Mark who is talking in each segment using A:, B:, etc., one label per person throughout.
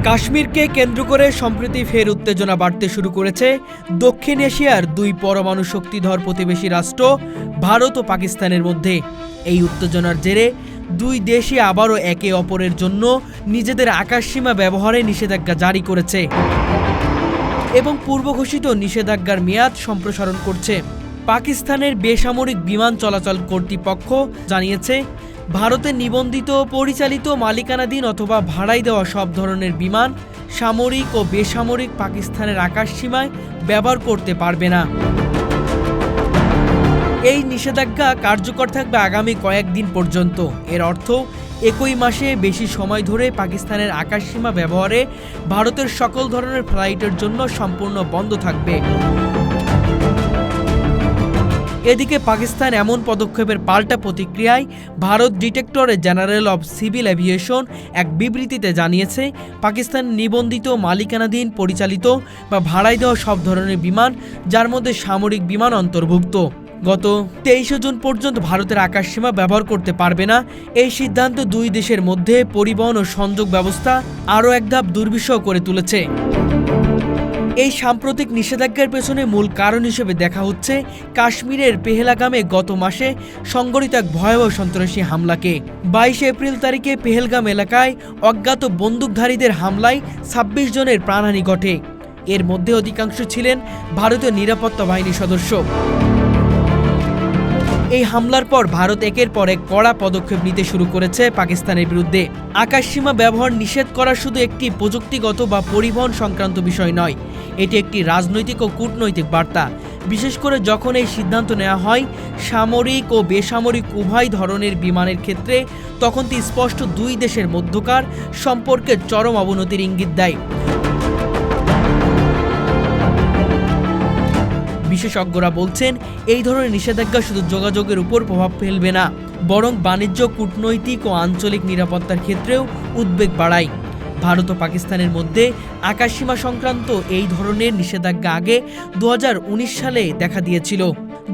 A: কাশ্মীরকে কেন্দ্র করে সম্প্রতি ফের উত্তেজনা বাড়তে শুরু করেছে দক্ষিণ এশিয়ার দুই পরমাণু শক্তিধর প্রতিবেশী রাষ্ট্র ভারত ও পাকিস্তানের মধ্যে। এই উত্তেজনার জেরে দুই দেশই আবারও একে অপরের জন্য নিজেদের আকাশসীমা ব্যবহারে নিষেধাজ্ঞা জারি করেছে এবং পূর্বঘোষিত নিষেধাজ্ঞার মেয়াদ সম্প্রসারণ করছে। পাকিস্তানের বেসামরিক বিমান চলাচল কর্তৃপক্ষ জানিয়েছে, ভারতের নিবন্ধিত, পরিচালিত, মালিকানাধীন অথবা ভাড়ায় দেওয়া সব ধরনের বিমান সামরিক ও বেসামরিক পাকিস্তানের আকাশসীমায় ব্যবহার করতে পারবে না। এই নিষেধাজ্ঞা কার্যকর থাকবে আগামী কয়েকদিন পর্যন্ত। এর অর্থ একই মাসে বেশি সময় ধরে পাকিস্তানের আকাশসীমা ব্যবহারে ভারতের সকল ধরনের ফ্লাইটের জন্য সম্পূর্ণ বন্ধ থাকবে। এদিকে পাকিস্তান এমন পদক্ষেপের পাল্টা প্রতিক্রিয়ায় Bharat directorate general of civil aviation এক বিবৃতিতে জানিয়েছে, পাকিস্তান নিবন্ধিত, মালিকানাধীন, পরিচালিত বা ভাড়ায় দেওয়া সব ধরনের বিমান, যার মধ্যে সামরিক বিমান অন্তর্ভুক্ত, গত 23 জুন পর্যন্ত ভারতের আকাশসীমা ব্যবহার করতে পারবে না। এই সিদ্ধান্ত দুই দেশের মধ্যে পরিবহন ও সংযোগ ব্যবস্থা আরও এক ধাপ দুর্বিষহ করে তুলেছে। এই সাম্প্রতিক নিষেধাজ্ঞার পেছনে মূল কারণ হিসেবে দেখা হচ্ছে কাশ্মীরের পেহেলগামে গত মাসে সংঘটিত এক ভয়াবহ সন্ত্রাসী হামলাকে। 22 এপ্রিল তারিখে পেহেলগাম এলাকায় অজ্ঞাত বন্দুকধারীদের হামলায় 26 জনের প্রাণহানি ঘটে। এর মধ্যে অধিকাংশ ছিলেন ভারতীয় নিরাপত্তা বাহিনীর সদস্য। এই হামলার পর ভারত একের পর এক কড়া পদক্ষেপ নিতে শুরু করেছে পাকিস্তানের বিরুদ্ধে। আকাশসীমা ব্যবহার নিষেধ করা শুধু একটি প্রযুক্তিগত বা পরিবহন সংক্রান্ত বিষয় নয়, এটি একটি রাজনৈতিক ও কূটনৈতিক বার্তা। বিশেষ করে যখন এই সিদ্ধান্ত নেওয়া হয় সামরিক ও বেসামরিক উভয় ধরনের বিমানের ক্ষেত্রে, তখন তা স্পষ্ট দুই দেশের মধ্যকার সম্পর্কের চরম অবনতির ইঙ্গিত দেয়। বিশেষজ্ঞরা বলছেন, এই ধরনের নিষেধাজ্ঞা শুধু যোগাযোগের উপর প্রভাব ফেলবে না, বরং বাণিজ্য, কূটনৈতিক ও আঞ্চলিক নিরাপত্তার ক্ষেত্রেও উদ্বেগ বাড়ায়। ভারত ও পাকিস্তানের মধ্যে আকাশসীমা সংক্রান্ত এই ধরনের নিষেধাজ্ঞা আগে 2019 সালে দেখা দিয়েছিল।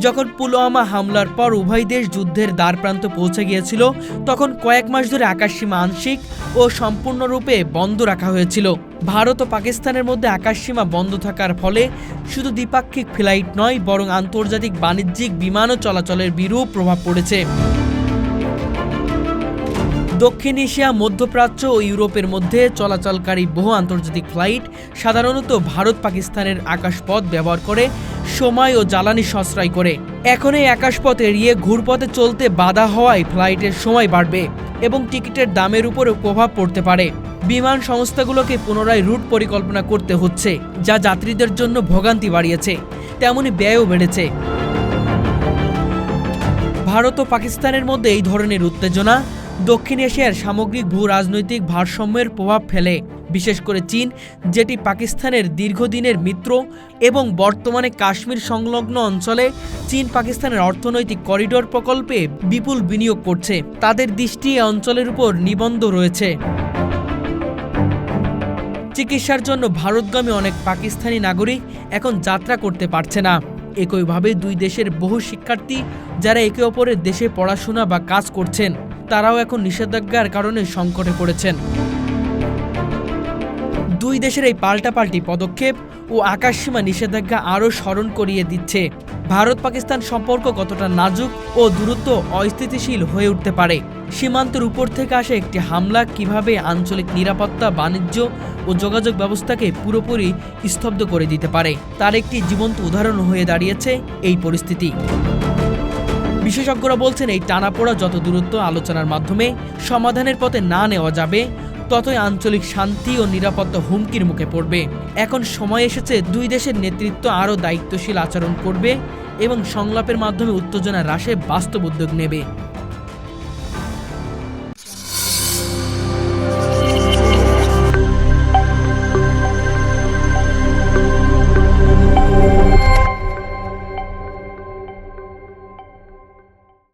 A: যখন পুলওয়ামা হামলার পর উভয় দেশ যুদ্ধের দ্বারপ্রান্তে পৌঁছে গিয়েছিল, তখন কয়েক মাস ধরে আকাশসীমা আংশিক ও সম্পূর্ণরূপে বন্ধ রাখা হয়েছিল। ভারত ও পাকিস্তানের মধ্যে আকাশসীমা বন্ধ থাকার ফলে শুধু দ্বিপাক্ষিক ফ্লাইট নয়, বরং আন্তর্জাতিক বাণিজ্যিক বিমানও চলাচলের বিরূপ প্রভাব পড়েছে। দক্ষিণ এশিয়া, মধ্যপ্রাচ্য ও ইউরোপের মধ্যে চলাচলকারী বহু আন্তর্জাতিক ফ্লাইট সাধারণত ভারত পাকিস্তানের আকাশপথ ব্যবহার করে সময় ও জ্বালানি সাশ্রয় করে। এখন এই আকাশপথ এড়িয়ে ঘুরপথে চলতে বাধা হওয়ায় ফ্লাইটের সময় বাড়বে এবং টিকিটের দামের উপরও প্রভাব পড়তে পারে। বিমান সংস্থাগুলোকে পুনরায় রুট পরিকল্পনা করতে হচ্ছে, যা যাত্রীদের জন্য ভোগান্তি বাড়িয়েছে, তেমনি ব্যয়ও বেড়েছে। ভারত ও পাকিস্তানের মধ্যে এই ধরনের উত্তেজনা দক্ষিণ এশিয়ার সামগ্রিক ভূ রাজনৈতিক ভারসাম্যের প্রভাব ফেলে, বিশেষ করে চীন, যেটি পাকিস্তানের দীর্ঘদিনের মিত্র এবং বর্তমানে কাশ্মীর সংলগ্ন অঞ্চলে চীন পাকিস্তানের অর্থনৈতিক করিডোর প্রকল্পে বিপুল বিনিয়োগ করছে। তাদের দৃষ্টি এই অঞ্চলের উপর নিবদ্ধ রয়েছে। চিকিৎসার জন্য ভারতগামী অনেক পাকিস্তানি নাগরিক এখন যাত্রা করতে পারছে না। একইভাবে দুই দেশের বহু শিক্ষার্থী যারা একে অপরের দেশে পড়াশোনা বা কাজ করছেন, তারাও এখন নিষেধাজ্ঞার কারণে সংকটে পড়েছেন। দুই দেশের এই পাল্টাপাল্টি পদক্ষেপ ও আকাশসীমা নিষেধাজ্ঞা আরও স্মরণ করিয়ে দিচ্ছে ভারত পাকিস্তান সম্পর্ক কতটা নাজুক ও দ্রুত অস্থিতিশীল হয়ে উঠতে পারে। সীমান্তের উপর থেকে আসা একটি হামলা কিভাবে আঞ্চলিক নিরাপত্তা, বাণিজ্য ও যোগাযোগ ব্যবস্থাকে পুরোপুরি স্তব্ধ করে দিতে পারে, তার একটি জীবন্ত উদাহরণ হয়ে দাঁড়িয়েছে এই পরিস্থিতি। বিশেষজ্ঞরা বলছেন, এই টানাপোড়া যত দূরত্ব আলোচনার মাধ্যমে সমাধানের পথে না নেওয়া যাবে, ততই আঞ্চলিক শান্তি ও নিরাপত্তা হুমকির মুখে পড়বে। এখন সময় এসেছে দুই দেশের নেতৃত্ব আরও দায়িত্বশীল আচরণ করবে এবং সংলাপের মাধ্যমে উত্তেজনা হ্রাসে বাস্তব উদ্যোগ নেবে।